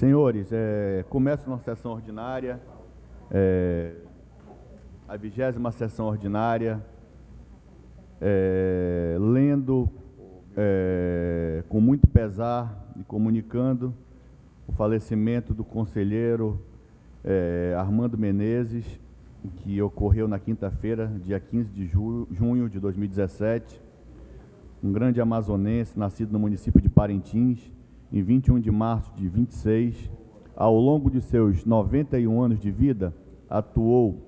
Senhores, começa nossa sessão ordinária, a 20ª sessão ordinária, lendo com muito pesar e comunicando o falecimento do conselheiro Armando Menezes, que ocorreu na quinta-feira, dia 15 de junho de 2017, um grande amazonense, nascido no município de Parintins, em 21 de março de 26, ao longo de seus 91 anos de vida, atuou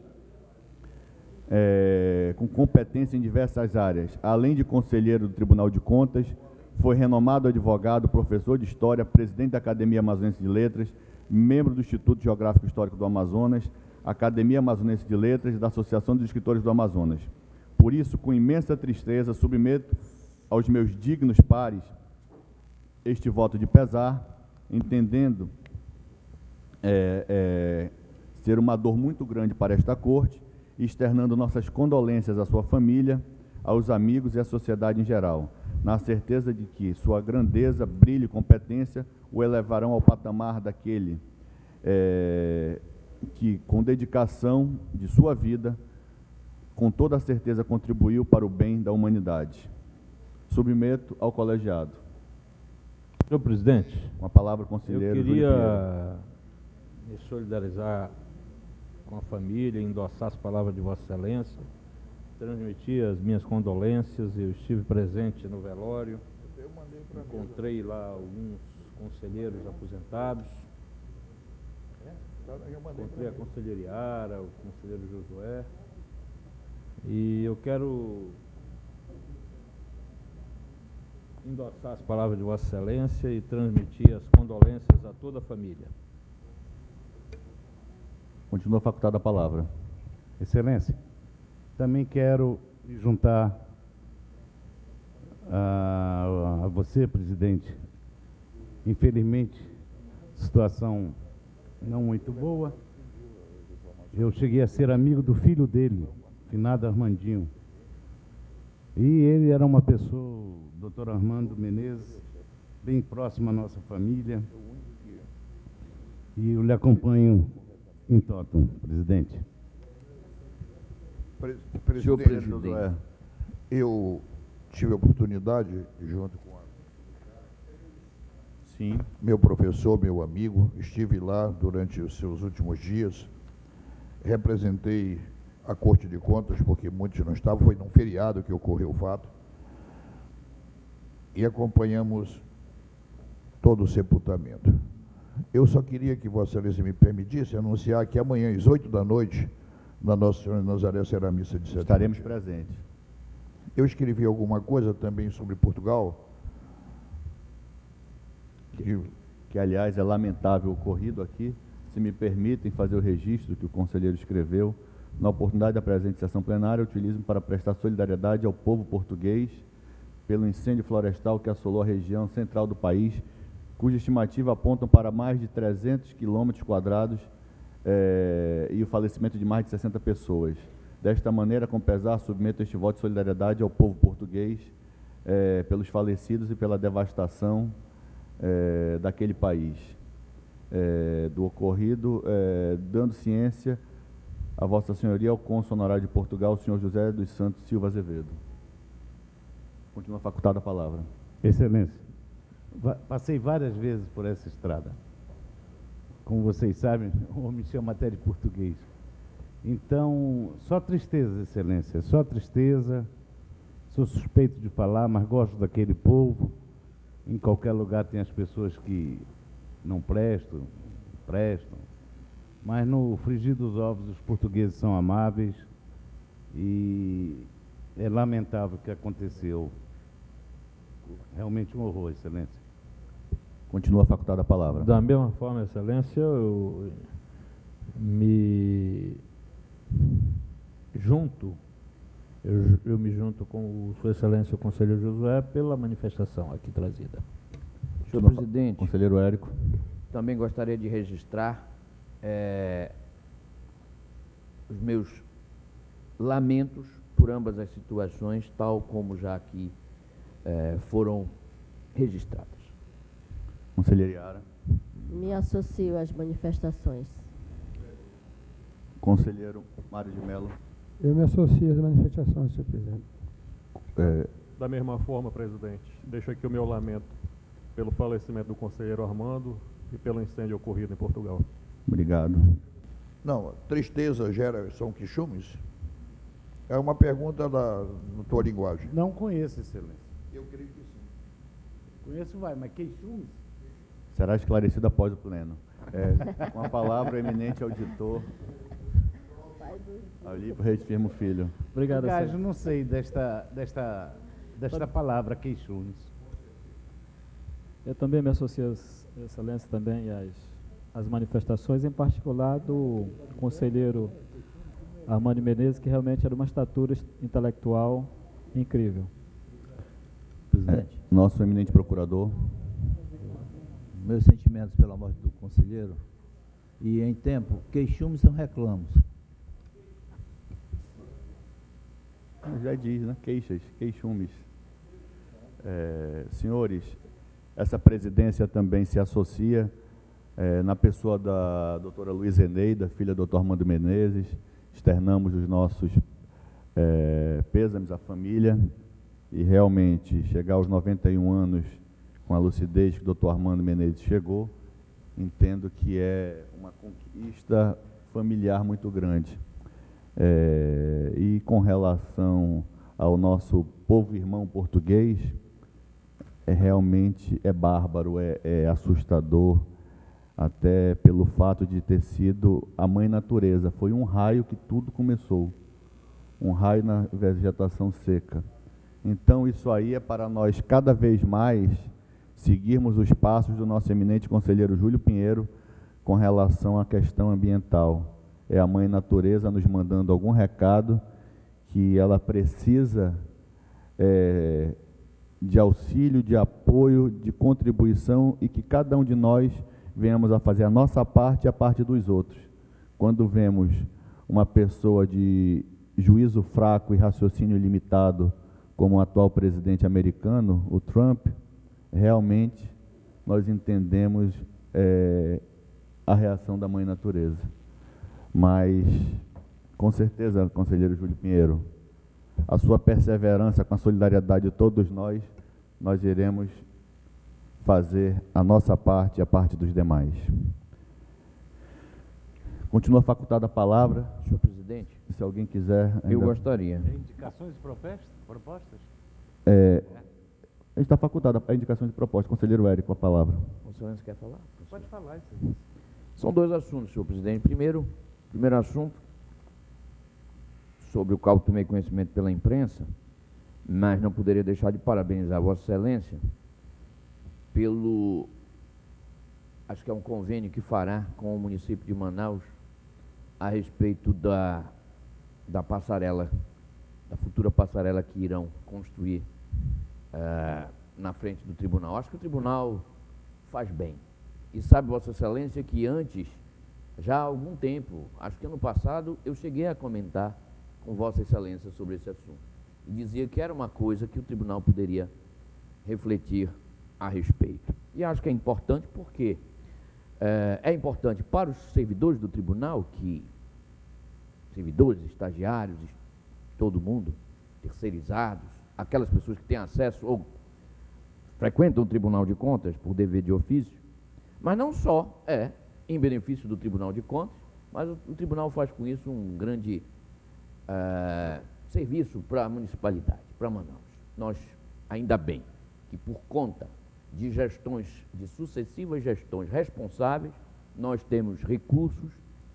com competência em diversas áreas. Além de conselheiro do Tribunal de Contas, foi renomado advogado, professor de História, presidente da Academia Amazonense de Letras, membro do Instituto Geográfico Histórico do Amazonas, Academia Amazonense de Letras e da Associação dos Escritores do Amazonas. Por isso, com imensa tristeza, submeto aos meus dignos pares este voto de pesar, entendendo ser uma dor muito grande para esta corte, e externando nossas condolências à sua família, aos amigos e à sociedade em geral, na certeza de que sua grandeza, brilho e competência o elevarão ao patamar daquele que, com dedicação de sua vida, com toda a certeza contribuiu para o bem da humanidade. Submeto ao colegiado. Senhor presidente, Com a palavra, conselheiro. Eu queria me solidarizar com a família, endossar as palavras de Vossa Excelência, transmitir as minhas condolências. Eu estive presente no velório, encontrei lá alguns conselheiros aposentados, encontrei a conselheira Yara, o conselheiro Josué, e eu quero endossar as palavras de Vossa Excelência e transmitir as condolências a toda a família. Continua facultada a palavra. Excelência, também quero me juntar a você, presidente. Infelizmente, situação não muito boa. Eu cheguei a ser amigo do filho dele, finado Armandinho. E ele era uma pessoa, o doutor Armando Menezes, bem próximo à nossa família. E eu lhe acompanho em totum, presidente. Senhor presidente, eu tive a oportunidade, junto com meu professor, meu amigo, estive lá durante os seus últimos dias, representei a Corte de Contas, porque muitos não estavam, foi num feriado que ocorreu o fato, e acompanhamos todo o sepultamento. Eu só queria que Vossa Excelência me permitisse anunciar que amanhã, às 8 da noite, na Nossa Senhora de Nazaré, será a missa de 7. Estaremos presentes. Eu escrevi alguma coisa também sobre Portugal. Que, aliás, é lamentável o ocorrido aqui. Se me permitem fazer o registro que o conselheiro escreveu, na oportunidade da presente sessão plenária, utilizo para prestar solidariedade ao povo português pelo incêndio florestal que assolou a região central do país, cuja estimativa apontam para mais de 300 km², e o falecimento de mais de 60 pessoas. Desta maneira, com pesar, submeto este voto de solidariedade ao povo português pelos falecidos e pela devastação daquele país. Do ocorrido, dando ciência a Vossa Senhoria ao cônsul honorário de Portugal, o senhor José dos Santos Silva Azevedo. Continua facultada a palavra. Excelência, passei várias vezes por essa estrada. Como vocês sabem, o homem chama até de português. Então, só tristeza, Excelência, só tristeza. Sou suspeito de falar, mas gosto daquele povo. Em qualquer lugar tem as pessoas que não prestam, mas no frigir dos ovos os portugueses são amáveis e é lamentável o que aconteceu. Realmente um horror, Excelência. Continua facultada a palavra. Da mesma forma, Excelência, eu me junto com Sua Excelência o conselheiro Josué pela manifestação aqui trazida. Senhor presidente, conselheiro Érico, também gostaria de registrar os meus lamentos por ambas as situações, tal como já aqui foram registradas. conselheira Yara. Me associo às manifestações. Conselheiro Mário de Mello. Eu me associo às manifestações, senhor presidente. Da mesma forma, presidente, deixo aqui o meu lamento pelo falecimento do conselheiro Armando e pelo incêndio ocorrido em Portugal. Obrigado. Não, tristeza gera são queixumes? É uma pergunta na tua linguagem. Não conheço, excelência. Eu creio que sim. Conheço, mas queixumes? Será esclarecido após o pleno. Com a palavra, o eminente auditor, Alípio Reis Firmo Filho. Obrigado, Gajo, senhor. não sei desta palavra queixumes. Eu também me associo, excelência, também às manifestações, em particular do conselheiro Armando Menezes, que realmente era uma estatura intelectual incrível. Presidente, Nosso eminente procurador. meus sentimentos pela morte do conselheiro, e em tempo, queixumes são reclamos. Já diz, né? Queixumes. Senhores, essa presidência também se associa na pessoa da doutora Luiza Eneida, filha do Dr. Armando Menezes. Externamos os nossos pêsames à família, e realmente chegar aos 91 anos com a lucidez que o Dr. Armando Menezes chegou, entendo que é uma conquista familiar muito grande. E com relação ao nosso povo irmão português, realmente bárbaro, assustador, até pelo fato de ter sido a mãe natureza. Foi um raio que tudo começou, um raio na vegetação seca. Então isso aí é para nós cada vez mais seguirmos os passos do nosso eminente conselheiro Júlio Pinheiro com relação à questão ambiental. É a mãe natureza nos mandando algum recado que ela precisa de auxílio, de apoio, de contribuição, e que cada um de nós venhamos a fazer a nossa parte e a parte dos outros. Quando vemos uma pessoa de juízo fraco e raciocínio limitado, como o atual presidente americano, o Trump, realmente nós entendemos a reação da mãe natureza. Mas, com certeza, conselheiro Júlio Pinheiro, a sua perseverança com a solidariedade de todos nós iremos fazer a nossa parte e a parte dos demais. Continua facultada a palavra. Senhor presidente, Se alguém quiser... eu gostaria. Indicações e propostas? Está facultada a indicação de proposta. Conselheiro Érico, a palavra. O senhor quer falar? Pode falar, excelência. São dois assuntos, senhor presidente. Primeiro assunto, sobre o qual tomei conhecimento pela imprensa, mas não poderia deixar de parabenizar Vossa Excelência pelo, acho que é um convênio que fará com o município de Manaus a respeito da passarela, da futura passarela que irão construir na frente do tribunal. Acho que o tribunal faz bem. E sabe, Vossa Excelência, que antes, já há algum tempo, acho que ano passado, eu cheguei a comentar com Vossa Excelência sobre esse assunto. E dizia que era uma coisa que o tribunal poderia refletir a respeito. E acho que é importante porque é importante para os servidores do tribunal, servidores, estagiários, todo mundo, terceirizados, aquelas pessoas que têm acesso ou frequentam o Tribunal de Contas por dever de ofício, mas não só em benefício do Tribunal de Contas, mas o tribunal faz com isso um grande serviço para a municipalidade, para Manaus. Nós, ainda bem, que por conta de sucessivas gestões responsáveis, nós temos recursos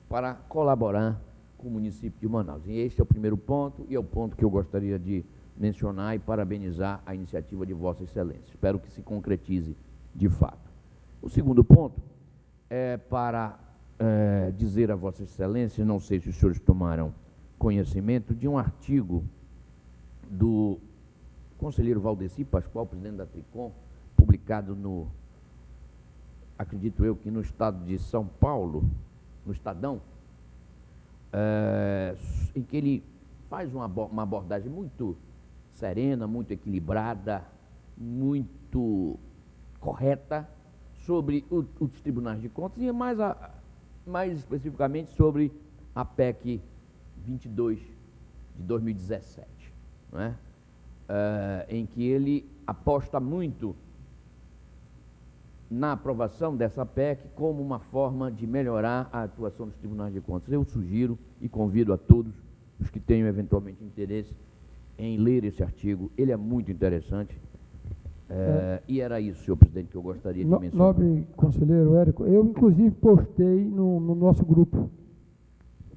para colaborar com o município de Manaus. E este é o primeiro ponto, e é o ponto que eu gostaria de mencionar e parabenizar a iniciativa de Vossa Excelência. Espero que se concretize de fato. O segundo ponto é para dizer a Vossa Excelência, não sei se os senhores tomaram conhecimento, de um artigo do conselheiro Valdeci Pascoal, presidente da Tricom, publicado acredito eu que no estado de São Paulo, no Estadão, em que ele faz uma abordagem muito serena, muito equilibrada, muito correta sobre os tribunais de contas e mais especificamente sobre a PEC 22 de 2017, não é? Em que ele aposta muito na aprovação dessa PEC como uma forma de melhorar a atuação dos tribunais de contas. Eu sugiro e convido a todos os que tenham eventualmente interesse em ler esse artigo. Ele é muito interessante. E era isso, senhor presidente, que eu gostaria de mencionar. Nobre conselheiro Érico, eu inclusive postei no nosso grupo.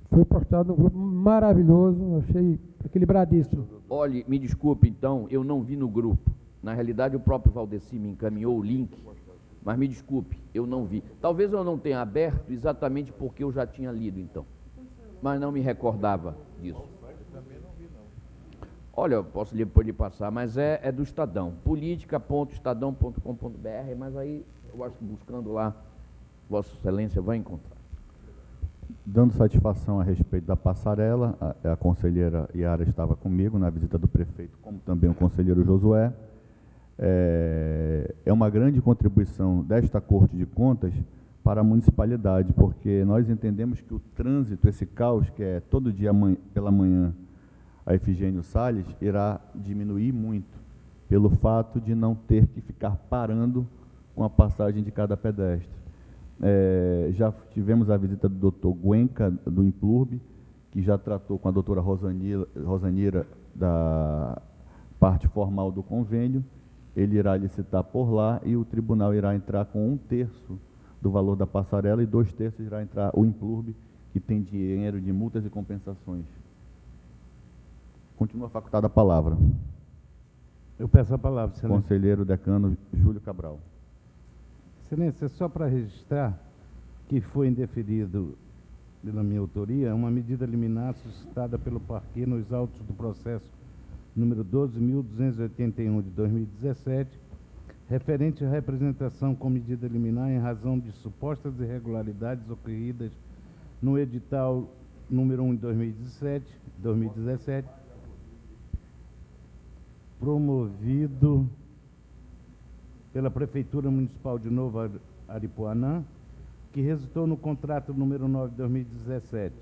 Foi postado no grupo, maravilhoso, achei equilibradíssimo. Olhe, me desculpe então, eu não vi no grupo. Na realidade, o próprio Valdeci me encaminhou o link, mas me desculpe, eu não vi. Talvez eu não tenha aberto exatamente porque eu já tinha lido então, mas não me recordava disso. Olha, eu posso depois lhe passar, mas é do Estadão, politica.estadão.com.br, mas aí eu acho que buscando lá, Vossa Excelência vai encontrar. Dando satisfação a respeito da passarela, a conselheira Yara estava comigo na visita do prefeito, como também o conselheiro Josué. É uma grande contribuição desta Corte de Contas para a municipalidade, porque nós entendemos que o trânsito, esse caos que é todo dia pela manhã a Efigênio Salles, irá diminuir muito pelo fato de não ter que ficar parando com a passagem de cada pedestre. Já tivemos a visita do doutor Guenca, do Implurb, que já tratou com a doutora Rosanira da parte formal do convênio. Ele irá licitar por lá e o tribunal irá entrar com 1/3 do valor da passarela e 2/3 irá entrar o Implurb, que tem dinheiro de multas e compensações. Continua facultada a palavra. Eu peço a palavra, excelência. Conselheiro decano Júlio Cabral. Excelência, só para registrar que foi indeferido pela minha autoria uma medida liminar suscitada pelo Parquet nos autos do processo número 12.281 de 2017, referente à representação com medida liminar em razão de supostas irregularidades ocorridas no edital número 1 de 2017, promovido pela Prefeitura Municipal de Novo Aripuanã, que resultou no contrato número 9 de 2017,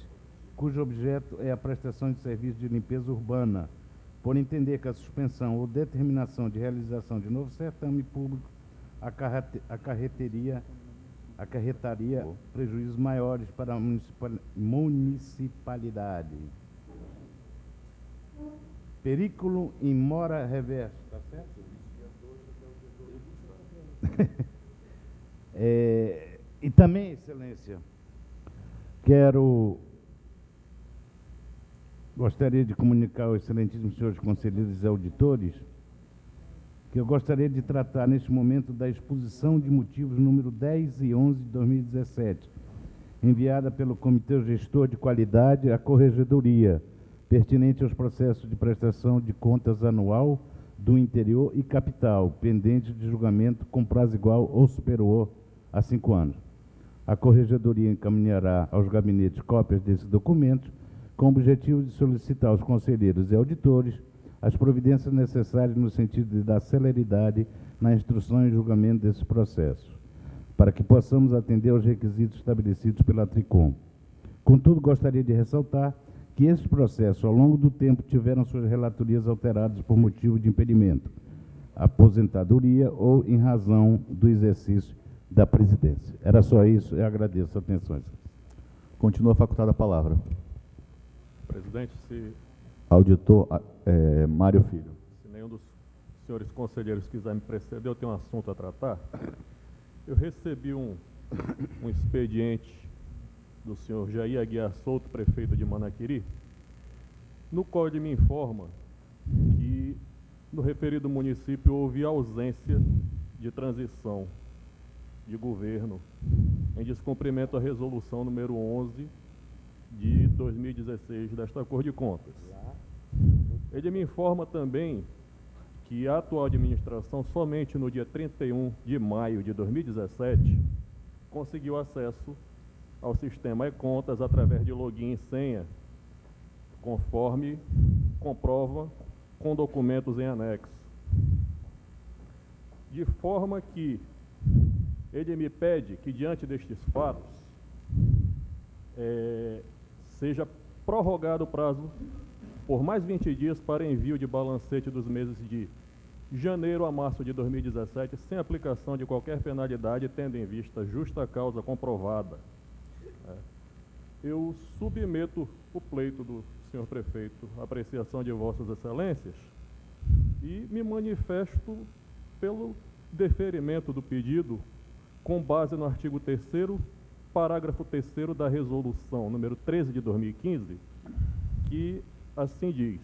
cujo objeto é a prestação de serviço de limpeza urbana, por entender que a suspensão ou determinação de realização de novo certame público acarretaria prejuízos maiores para a municipalidade. Periculo in mora reverso, está certo? E também, excelência, gostaria de comunicar aos excelentíssimos senhores conselheiros e auditores que eu gostaria de tratar neste momento da exposição de motivos número 10 e 11 de 2017, enviada pelo Comitê Gestor de Qualidade à Corregedoria, pertinente aos processos de prestação de contas anual do interior e capital, pendente de julgamento com prazo igual ou superior a 5 anos. A Corregedoria encaminhará aos gabinetes cópias desses documentos, com o objetivo de solicitar aos conselheiros e auditores as providências necessárias no sentido de dar celeridade na instrução e julgamento desses processos, para que possamos atender aos requisitos estabelecidos pela TRICOM. Contudo, gostaria de ressaltar que esses processos, ao longo do tempo, tiveram suas relatorias alteradas por motivo de impedimento, aposentadoria ou em razão do exercício da presidência. Era só isso, eu agradeço a atenção. Continua facultada a palavra. Presidente, se Auditor Mário Filho. Se nenhum dos senhores conselheiros quiser me preceder, eu tenho um assunto a tratar. Eu recebi um expediente do senhor Jair Aguiar Souto, prefeito de Manaquiri, no qual ele me informa que no referido município houve ausência de transição de governo em descumprimento à resolução número 11 de 2016 desta Corte de Contas. Ele me informa também que a atual administração, somente no dia 31 de maio de 2017, conseguiu acesso ao sistema e-contas através de login e senha, conforme comprova com documentos em anexo. De forma que ele me pede que, diante destes fatos, seja prorrogado o prazo por mais 20 dias para envio de balancete dos meses de janeiro a março de 2017, sem aplicação de qualquer penalidade, tendo em vista justa causa comprovada. Eu submeto o pleito do senhor prefeito à apreciação de vossas excelências e me manifesto pelo deferimento do pedido com base no artigo 3º, parágrafo 3º da resolução número 13 de 2015, que assim diz: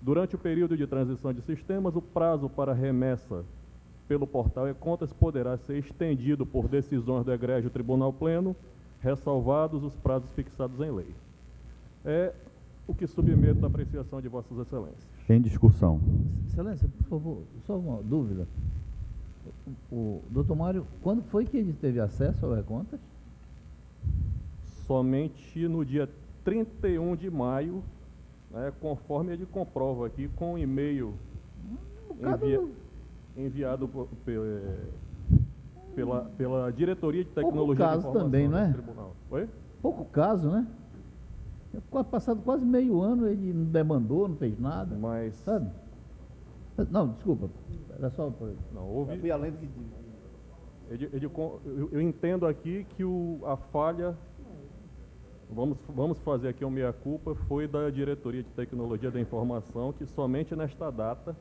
durante o período de transição de sistemas, o prazo para remessa pelo portal e-contas poderá ser estendido por decisões do egrégio Tribunal Pleno, ressalvados os prazos fixados em lei. É o que submeto à apreciação de vossas excelências. Em discussão. Excelência, por favor, só uma dúvida. O doutor Mário, quando foi que ele teve acesso ao e-contas? Somente no dia 31 de maio, né, conforme ele comprova aqui, com um e-mail enviado pela Diretoria de Tecnologia de Informação também, não é? do Tribunal. Oi? Pouco caso, né? Passado quase meio ano, ele não demandou, não fez nada. Mas... Sabe? Não, desculpa. Era só por isso. Não, houve... Eu fui além do que... Eu entendo aqui que a falha, vamos fazer aqui uma meia-culpa, foi da Diretoria de Tecnologia da Informação, que somente nesta data,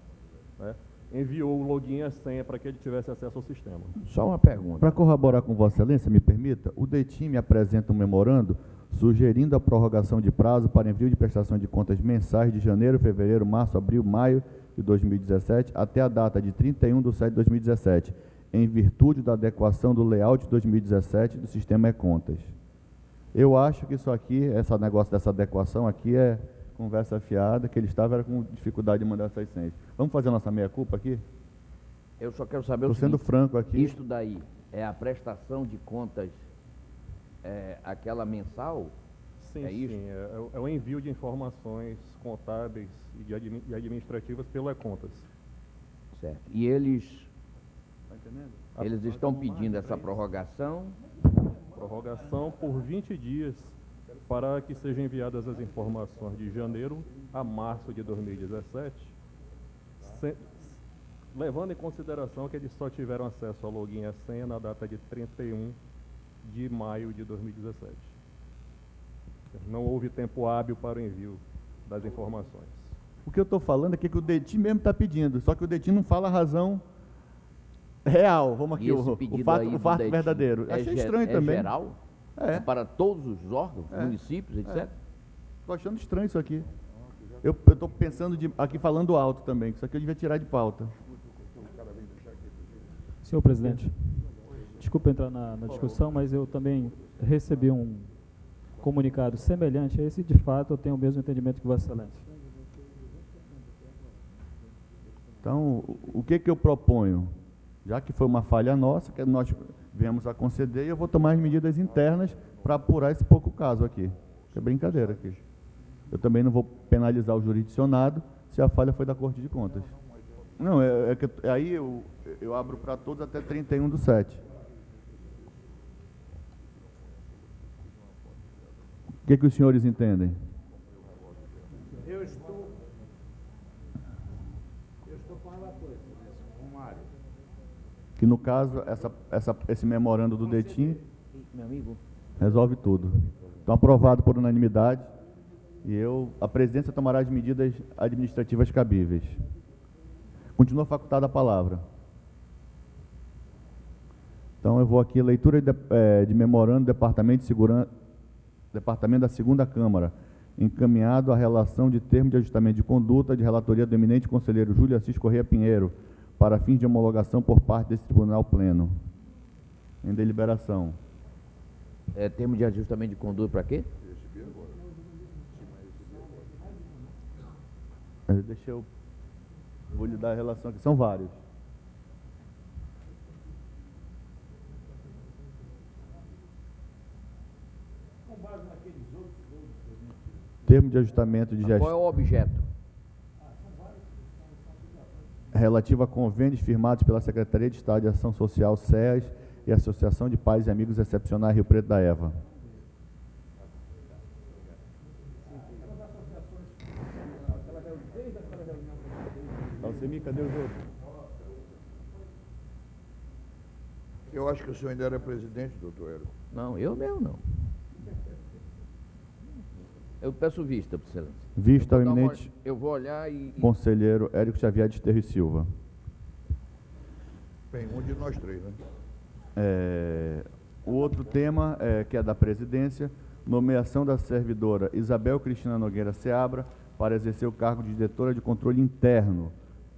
né, enviou o login e a senha para que ele tivesse acesso ao sistema. Só uma pergunta. Para corroborar com Vossa Excelência, me permita, o DETIM me apresenta um memorando sugerindo a prorrogação de prazo para envio de prestação de contas mensais de janeiro, fevereiro, março, abril, maio de 2017 até a data de 31/7/2017, em virtude da adequação do layout 2017 do sistema e-contas. Eu acho que isso aqui, esse negócio dessa adequação aqui é conversa fiada, que ele estava com dificuldade de mandar essas senhas. Vamos fazer a nossa meia-culpa aqui? Eu só quero saber Estou sendo franco aqui. Isto daí é a prestação de contas, aquela mensal? Sim, sim. É o envio de informações contábeis e administrativas pelo e-contas. Certo. E eles... Está entendendo? Eles estão pedindo essa prorrogação? Prorrogação por 20 dias para que sejam enviadas as informações de janeiro a março de 2017, levando em consideração que eles só tiveram acesso ao login e a senha na data de 31 de maio de 2017. Não houve tempo hábil para o envio das informações. O que eu estou falando é que o DETIM mesmo está pedindo, só que o DETIM não fala a razão real. Vamos aqui, o fato verdadeiro. Achei estranho também. É geral? É para todos os órgãos, municípios, etc? Estou achando estranho isso aqui. Eu estou pensando aqui falando alto também, que isso aqui eu devia tirar de pauta. Senhor presidente, desculpa entrar na discussão, mas eu também recebi um comunicado semelhante a esse, de fato eu tenho o mesmo entendimento que Vossa Excelência. Então, o que eu proponho? Já que foi uma falha nossa, que nós viemos a conceder, eu vou tomar as medidas internas para apurar esse pouco caso aqui. É brincadeira aqui. Eu também não vou penalizar o jurisdicionado se a falha foi da Corte de Contas. Não, aí eu abro para todos até 31/7. O que os senhores entendem? Eu estou com relator, com o Mário. Que no caso, esse memorando do DETIM Meu amigo. resolve tudo. Então, aprovado por unanimidade, e a presidência tomará as medidas administrativas cabíveis. Continua facultada a palavra. Então, eu vou aqui, leitura de memorando do Departamento de Segurança, Departamento da Segunda Câmara, encaminhado à relação de termo de ajustamento de conduta de relatoria do eminente conselheiro Júlio Assis Corrêa Pinheiro, para fins de homologação por parte desse Tribunal Pleno. Em deliberação. Termo de ajustamento de conduta para quê? Vou lhe dar a relação aqui, são vários. Termo de ajustamento de gestão. Qual é o objeto? Relativo a convênios firmados pela Secretaria de Estado de Ação Social, SEAS, e Associação de Pais e Amigos Excepcionais Rio Preto da Eva. Alcemir, cadê os outros? Eu acho que o senhor ainda era presidente, doutor Érico. Não, eu mesmo não. Eu peço vista, por excelência. Vista ao eminente Eu vou olhar e... conselheiro Érico Xavier de Esteves Silva. Bem, um de nós três, né? O outro tema, que é da presidência, nomeação da servidora Isabel Cristina Nogueira Seabra para exercer o cargo de diretora de controle interno,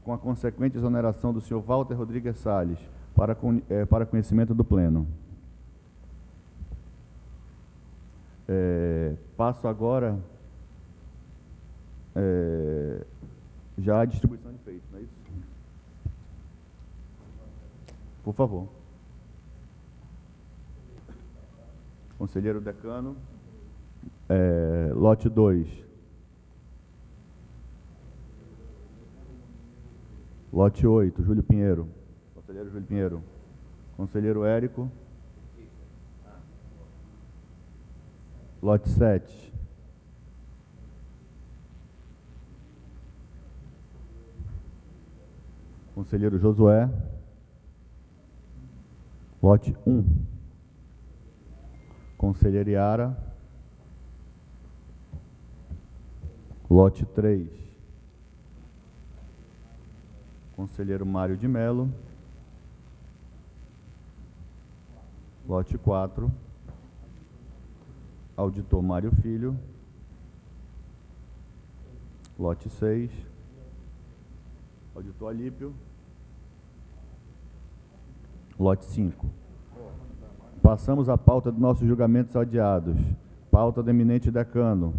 com a consequente exoneração do senhor Walter Rodrigues Salles, para conhecimento do pleno. Passo agora já a distribuição de feitos, não é isso? Por favor. Conselheiro decano, lote 2. Lote 8, Júlio Pinheiro. Conselheiro Júlio Pinheiro. Conselheiro Érico. Lote 7. Conselheiro Josué. Lote 1. Conselheira Yara. Lote 3. Conselheiro Mário de Melo. Lote 4. Auditor Mário Filho. Lote 6. Auditor Alípio. Lote 5. Passamos à pauta dos nossos julgamentos adiados. Pauta do eminente decano.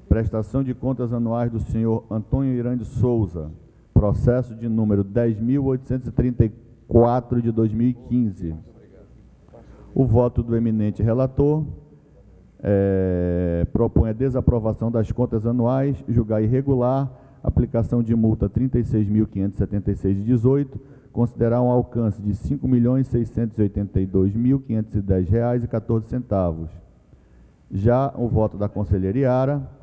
Prestação de contas anuais do senhor Antônio Irande Souza. Processo de número 10.834 de 2015. O voto do eminente relator propõe a desaprovação das contas anuais, julgar irregular, aplicação de multa 36.576,18, considerar um alcance de R$ 5.682.510,14. Já o voto da conselheira Yara,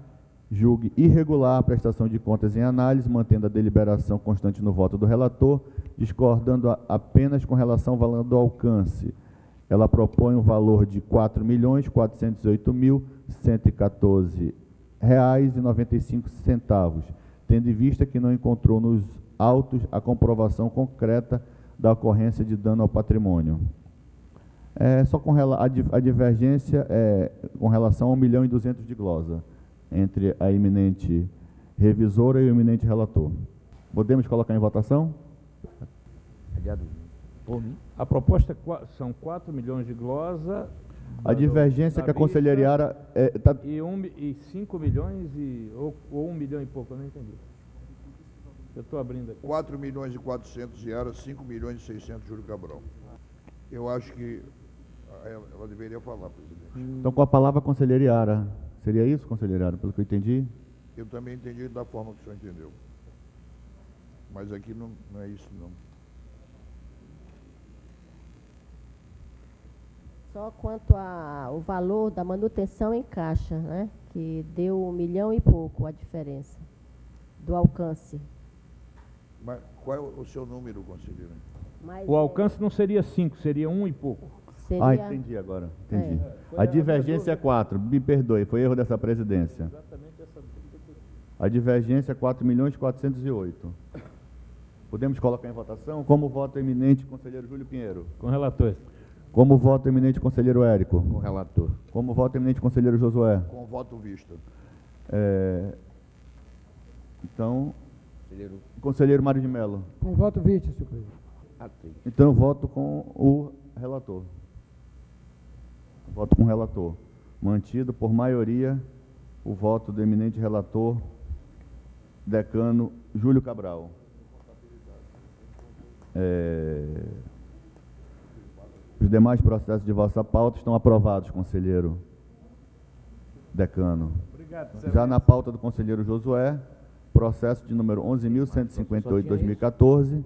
julgue irregular a prestação de contas em análise, mantendo a deliberação constante no voto do relator, discordando apenas com relação ao valor do alcance. Ela propõe um valor de R$ 4.408.114,95, tendo em vista que não encontrou nos autos a comprovação concreta da ocorrência de dano ao patrimônio. Só com a divergência com relação a 1.200.000 de glosa entre a eminente revisora e o eminente relator. Podemos colocar em votação? A proposta são 4 milhões de glosa. A divergência que a conselheira Yara... E 5 milhões ou 1 milhão e pouco, eu não entendi. Eu estou abrindo aqui. 4.400.000 Yara, 5.600.000 Júlio Cabral. Eu acho que ela deveria falar, presidente. Então, com a palavra, a conselheira Yara. Seria isso, conselheira Yara, pelo que eu entendi? Eu também entendi da forma que o senhor entendeu. Mas aqui não é isso, não. Só quanto ao valor da manutenção em caixa, né? Que deu 1 milhão e pouco a diferença do alcance. Mas qual é o seu número, conselheira? Mas O alcance não seria 5, seria 1 e pouco. seria... Entendi agora. Entendi. A divergência é 4. Me perdoe, foi erro dessa presidência. A divergência é 4.408.000. Podemos colocar em votação? Como voto eminente, conselheiro Júlio Pinheiro? Com relator. Como voto eminente, conselheiro Érico? Com relator. Como voto eminente, conselheiro Josué? Com voto vista. Então, conselheiro Mário de Melo. Com voto vista, senhor presidente. Então, eu voto com o relator. Voto com o relator. Mantido por maioria o voto do eminente relator, decano Júlio Cabral. Os demais processos de vossa pauta estão aprovados, conselheiro decano. Obrigado, Já na pauta do conselheiro Josué, processo de número 11.158/2014.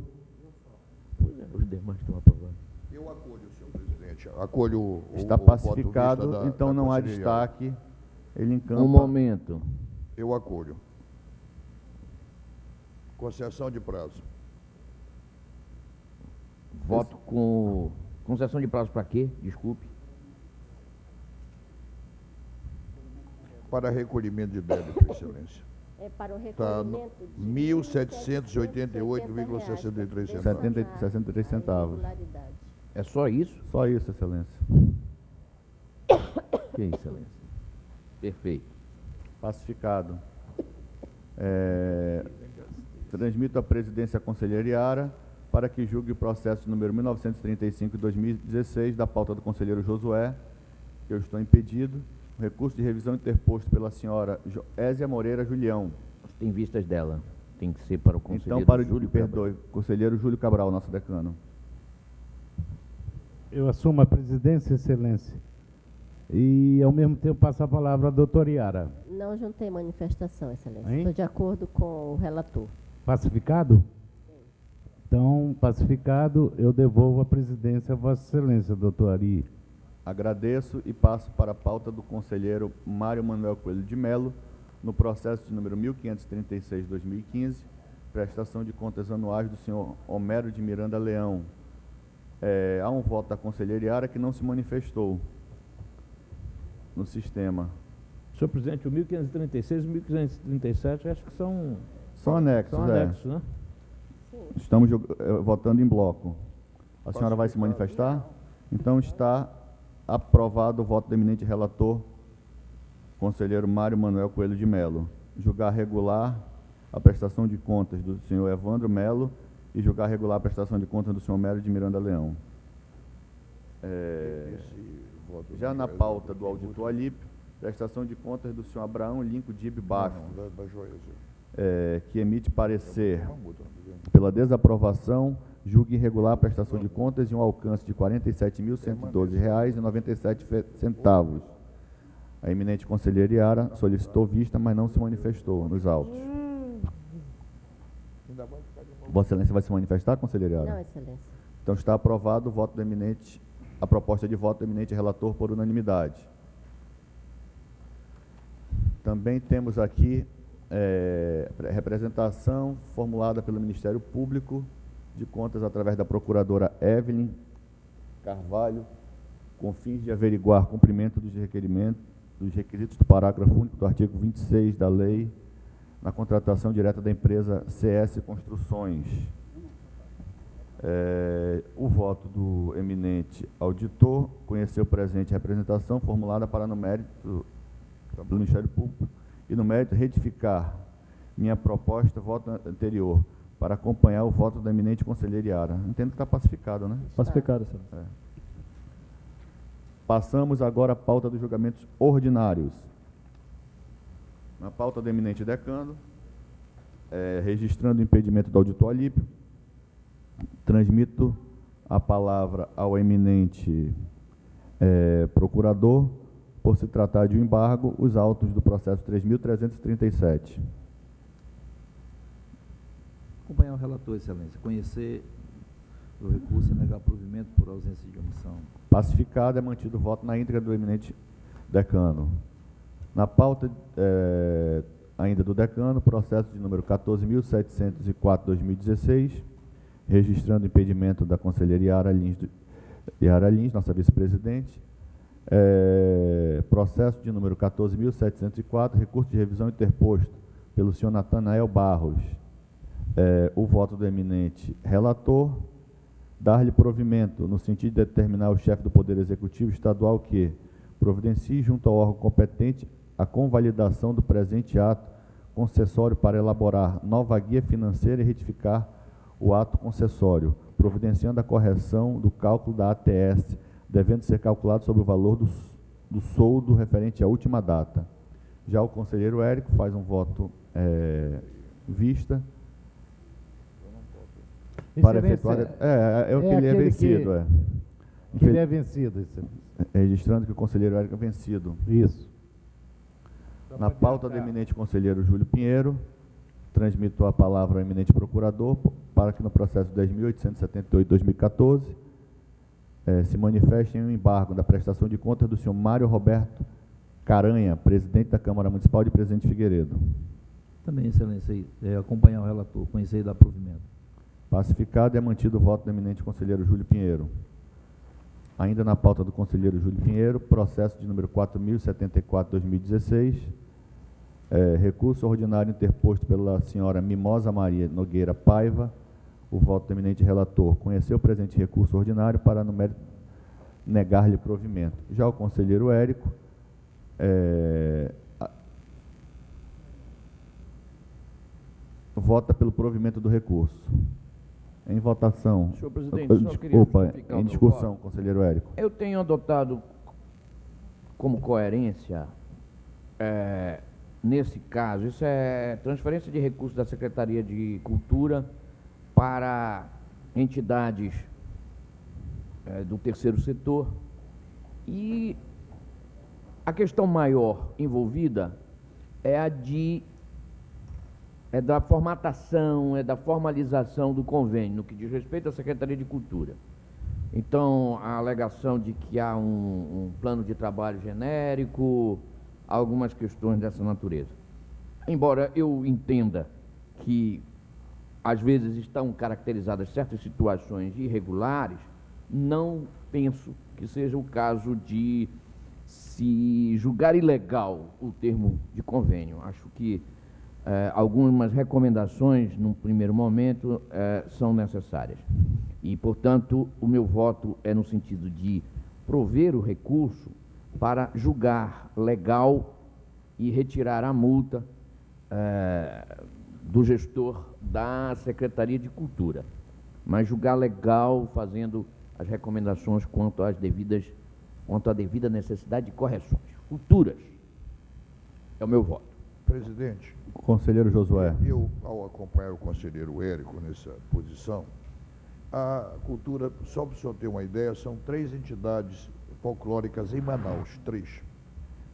Os demais estão aprovados. Eu acolho, senhor presidente. presidente. Acolho Está o ponto de vista pacificado, então da não há conselheira. destaque. Ele encampa. Um momento. Eu acolho. Concessão de prazo. Voto com concessão de prazo para quê? Desculpe. Para recolhimento de débito, Excelência. É para o Está recolhimento de R$ 1.788,63 centavos. 63 centavos. irregularidade. É só isso? Só isso, Excelência. Que excelência. Perfeito. Pacificado. Transmito à presidência a conselheira Iara para que julgue o processo número 1935/2016 da pauta do conselheiro Josué, que eu estou impedido. O recurso de revisão interposto pela senhora Joésia Moreira Julião. Tem vistas dela. Tem que ser para o conselheiro Então, para o Júlio perdoe, conselheiro Júlio Cabral, nosso decano. Eu assumo a presidência, Excelência. E, ao mesmo tempo, passo a palavra à doutora Iara. Não juntei manifestação, Excelência. Hein? Estou de acordo com o relator. Pacificado? Então, pacificado, eu devolvo a presidência a Vossa Excelência, doutor Ari. Agradeço e passo para a pauta do conselheiro Mário Manuel Coelho de Melo, no processo de número 1536/2015, prestação de contas anuais do senhor Homero de Miranda Leão. Há um voto da conselheira Iara que não se manifestou no sistema. Senhor presidente, o 1536 e o 1537 acho que são Anexos, anexos, né? Estamos votando em bloco. A senhora vai se manifestar? Então está aprovado o voto do eminente relator, conselheiro Mário Manuel Coelho de Melo. Julgar regular a prestação de contas do senhor Evandro Melo e julgar regular a prestação de contas do senhor Homero de Miranda Leão. Já na pauta do auditor Alípio, prestação de contas do senhor Abraão Lincoln Dib Bafo, que emite parecer pela desaprovação, julga irregular a prestação de contas e um alcance de R$ 47.112,97. A eminente conselheira Iara solicitou vista, mas não se manifestou nos autos. Vossa Excelência vai se manifestar, conselheira Iara? Não, Excelência. Então está aprovado o voto do eminente, a proposta de voto do eminente relator por unanimidade. Também temos aqui representação formulada pelo Ministério Público de Contas através da procuradora Evelyn Carvalho, com fins de averiguar cumprimento dos requisitos do parágrafo único do artigo 26 da lei na contratação direta da empresa CS Construções. O voto do eminente auditor conheceu presente a representação formulada para, no mérito do Ministério Público e, no mérito, retificar minha proposta, voto anterior, para acompanhar o voto da eminente conselheira Iara. Entendo que está pacificado, né? Pacificado, senhor. Passamos agora à pauta dos julgamentos ordinários. Na pauta do eminente decano, registrando o impedimento do auditor Alípio, transmito a palavra ao eminente procurador, por se tratar de um embargo, os autos do processo 3.337. Acompanhar o relator, Excelência. Conhecer o recurso e negar provimento por ausência de omissão. Pacificado, é mantido o voto na íntegra do eminente decano. Na pauta ainda do decano, processo de número 14.704/2016, registrando o impedimento da conselheira Iara Lins, nossa vice-presidente. Processo de número 14.704, recurso de revisão interposto pelo senhor Natanael Barros. O voto do eminente relator, dar-lhe provimento no sentido de determinar o chefe do Poder Executivo Estadual que providencie junto ao órgão competente a convalidação do presente ato concessório para elaborar nova guia financeira e retificar o ato concessório, providenciando a correção do cálculo da ATS, devendo ser calculado sobre o valor do soldo referente à última data. Já o conselheiro Érico faz um voto vista para efetuar... o que ele é vencido. Que ele é vencido. Registrando que o conselheiro Érico é vencido. Isso. Na pauta do eminente conselheiro Júlio Pinheiro, transmito a palavra ao eminente procurador para que no processo 10.878/2014 se manifesta em um embargo da prestação de contas do senhor Mário Roberto Caranha, presidente da Câmara Municipal de Presidente Figueiredo. Também, excelência, acompanhar o relator, conhecer e dar provimento. Pacificado e é mantido o voto do eminente conselheiro Júlio Pinheiro. Ainda na pauta do conselheiro Júlio Pinheiro, processo de número 4074/2016, recurso ordinário interposto pela senhora Mimosa Maria Nogueira Paiva. O voto do eminente relator: conhecer o presente recurso ordinário para, no mérito, negar-lhe provimento. Já o conselheiro Érico vota pelo provimento do recurso. Em votação. Senhor presidente, só queria Desculpa, justificar em o meu discussão, voto. conselheiro Érico. Eu tenho adotado como coerência, nesse caso, isso é transferência de recursos da Secretaria de Cultura para entidades do terceiro setor, e a questão maior envolvida é da formatação, da formalização do convênio, no que diz respeito à Secretaria de Cultura. Então, a alegação de que há um plano de trabalho genérico, algumas questões dessa natureza. Embora eu entenda que, às vezes, estão caracterizadas certas situações irregulares, não penso que seja o caso de se julgar ilegal o termo de convênio. Acho que algumas recomendações, num primeiro momento, são necessárias. E, portanto, o meu voto é no sentido de prover o recurso para julgar legal e retirar a multa do gestor da Secretaria de Cultura. Mas julgar legal, fazendo as recomendações quanto à devida necessidade de correções futuras. É o meu voto. Presidente, Conselheiro Josué. eu, ao acompanhar o conselheiro Érico nessa posição, a cultura, só para o senhor ter uma ideia, são 3 entidades folclóricas em Manaus, 3,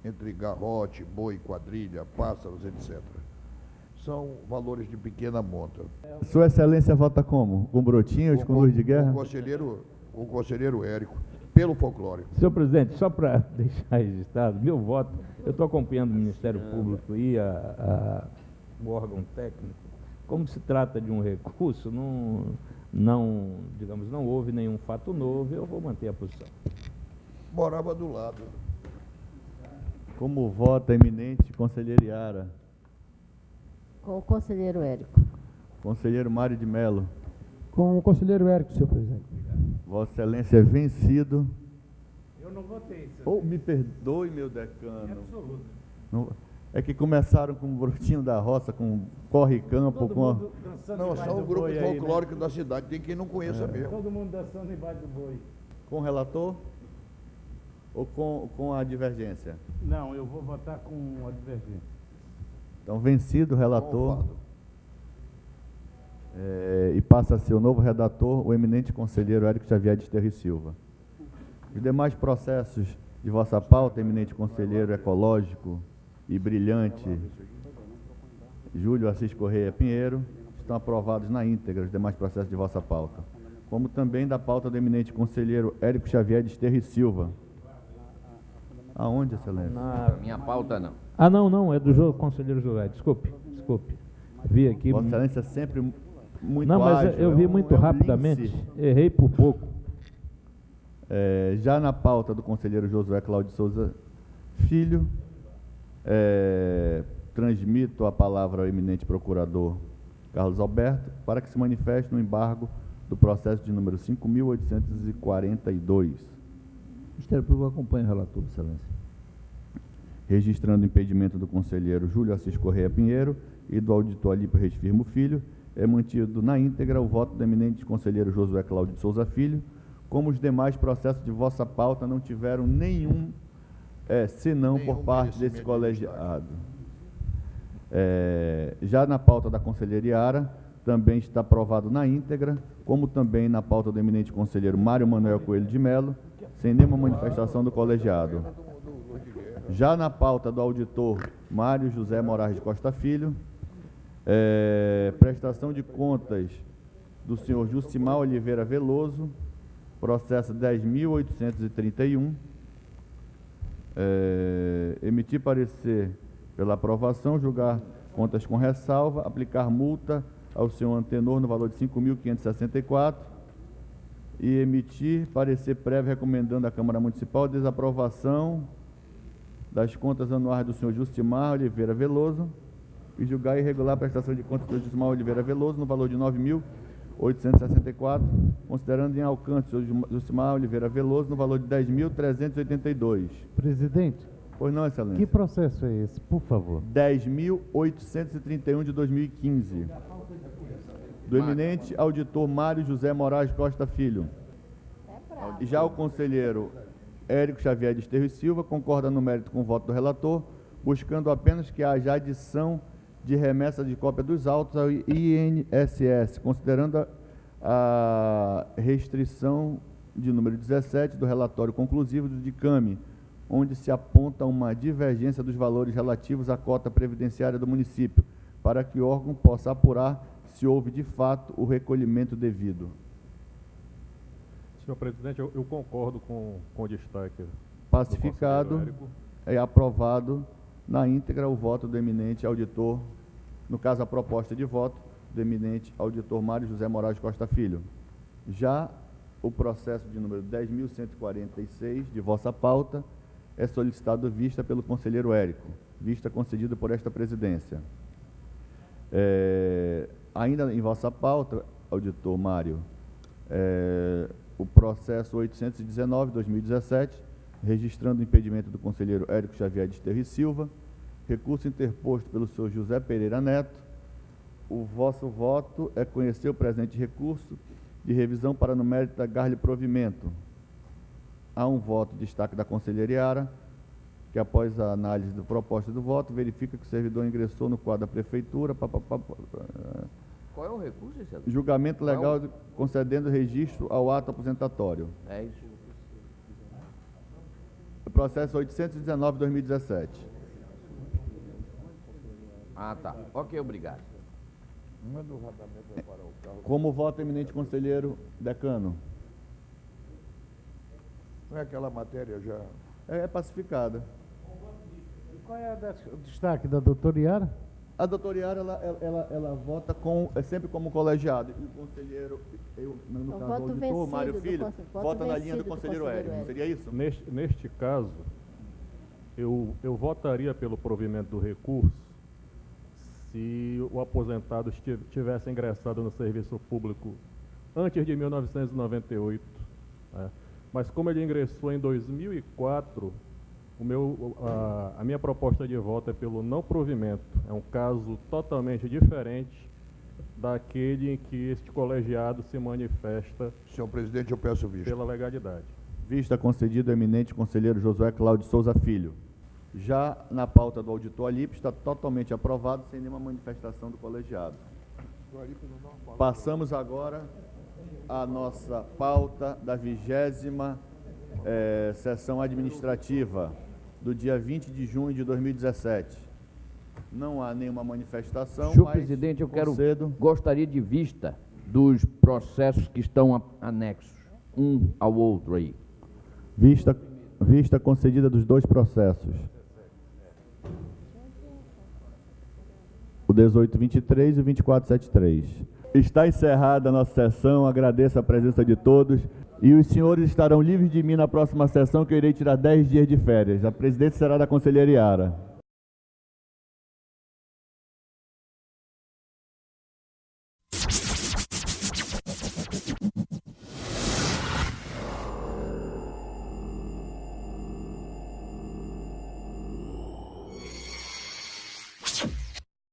entre garrote, boi, quadrilha, pássaros, etc. São valores de pequena monta. Sua Excelência vota como? Com brotinhos, com luz de guerra? O conselheiro Érico, pelo folclore. Senhor presidente, só para deixar registrado, meu voto, eu estou acompanhando o Ministério Público e o órgão técnico. Como se trata de um recurso, digamos, não houve nenhum fato novo, eu vou manter a posição. Morava do lado. Como vota eminente conselheiro Iara? Com o conselheiro Érico. Conselheiro Mário de Mello. Com o conselheiro Érico, senhor presidente. Vossa Excelência é vencido. Eu não votei, senhor. Oh, me perdoe, meu decano. É absoluto. É que começaram com o brotinho da roça, com corre-campo, com... Não, são o grupo folclórico da cidade, tem quem não conheça mesmo. Todo mundo dançando embaixo do boi. Com o relator ou com a divergência? Não, eu vou votar com a divergência. Então, vencido o relator, e passa a ser o novo redator, o eminente conselheiro Érico Xavier de Esterro e Silva. Os demais processos de vossa pauta, eminente conselheiro ecológico e brilhante, Júlio Assis Correia Pinheiro, estão aprovados na íntegra os demais processos de vossa pauta, como também da pauta do eminente conselheiro Érico Xavier de Esterro e Silva. Aonde, Excelência? Minha pauta, não. Não, é do conselheiro Josué, desculpe. Vi aqui... Vossa Excelência sempre muito Não, mas ágil, eu vi muito rapidamente, lince. errei por pouco. Já na pauta do conselheiro Josué Cláudio Souza Filho, transmito a palavra ao eminente procurador Carlos Alberto para que se manifeste no embargo do processo de número 5.842. O Ministério Público acompanha o relator, excelência. Registrando o impedimento do conselheiro Júlio Assis Correia Pinheiro e do auditor Alípio Reis Firmo Filho, é mantido na íntegra o voto do eminente conselheiro Josué Cláudio de Souza Filho, como os demais processos de vossa pauta não tiveram nenhum senão por parte desse colegiado. Já na pauta da conselheira Iara, também está aprovado na íntegra, como também na pauta do eminente conselheiro Mário Manuel Coelho de Mello, sem nenhuma manifestação do colegiado. Já na pauta do auditor Mário José Moraes de Costa Filho, prestação de contas do senhor Jucimar Oliveira Veloso, Processo 10.831. Emitir parecer pela aprovação, julgar contas com ressalva, aplicar multa ao senhor Antenor no valor de 5.564 e emitir parecer prévio recomendando à Câmara Municipal a desaprovação das contas anuais do senhor Justimar Oliveira Veloso e julgar irregular a prestação de contas do senhor Justimar Oliveira Veloso no valor de 9.864, considerando em alcance o senhor Justimar Oliveira Veloso no valor de 10.382. Presidente, Pois não, Excelência. que processo é esse, por favor? 10.831 de 2015. Do eminente auditor Mário José Moraes Costa Filho. Já o conselheiro Érico Xavier de Esterro e Silva concorda no mérito com o voto do relator, buscando apenas que haja adição de remessa de cópia dos autos ao INSS, considerando a restrição de número 17 do relatório conclusivo do DICAME, onde se aponta uma divergência dos valores relativos à cota previdenciária do município, para que o órgão possa apurar se houve de fato o recolhimento devido. Senhor presidente, eu concordo com o destaque. Pacificado, é aprovado na íntegra o voto do eminente auditor, no caso a proposta de voto do eminente auditor Mário José Moraes Costa Filho. Já o processo de número 10.146 de vossa pauta é solicitado vista pelo conselheiro Érico, vista concedida por esta presidência. Ainda em vossa pauta, auditor Mário, o processo 819/2017, registrando o impedimento do conselheiro Érico Xavier de Esterro e Silva, recurso interposto pelo senhor José Pereira Neto. O vosso voto é conhecer o presente recurso de revisão para no mérito da gar-lhe provimento. Há um voto de destaque da conselheira Iara, que após a análise da proposta do voto, verifica que o servidor ingressou no quadro da prefeitura, Qual é o recurso, Excelência? julgamento legal concedendo registro ao ato aposentatório. É isso. Processo 819/2017. Ah, tá. Ok, obrigado. Como voto, eminente conselheiro decano? Não é aquela matéria já... É pacificada. Qual é o destaque da doutora Iara? A doutora Iara, ela vota sempre como colegiado. E o conselheiro, no caso, o auditor, Mário Filho, vota na linha do conselheiro Érico. Seria isso? Neste caso, eu votaria pelo provimento do recurso se o aposentado tivesse ingressado no serviço público antes de 1998. Né? Mas como ele ingressou em 2004, a minha proposta de voto é pelo não provimento. É um caso totalmente diferente daquele em que este colegiado se manifesta. Senhor presidente, eu peço vista. Pela legalidade. Vista concedido ao eminente conselheiro Josué Cláudio Souza Filho. Já na pauta do auditor Alípio está totalmente aprovado, sem nenhuma manifestação do colegiado. Passamos agora à nossa pauta da 20ª sessão administrativa do dia 20 de junho de 2017. Não há nenhuma manifestação. Senhor presidente, eu gostaria de vista dos processos que estão anexos, um ao outro aí. Vista concedida dos dois processos. O 1823 e o 2473. Está encerrada a nossa sessão, agradeço a presença de todos e os senhores estarão livres de mim na próxima sessão, que eu irei tirar 10 dias de férias. A presidência será da conselheira Iara.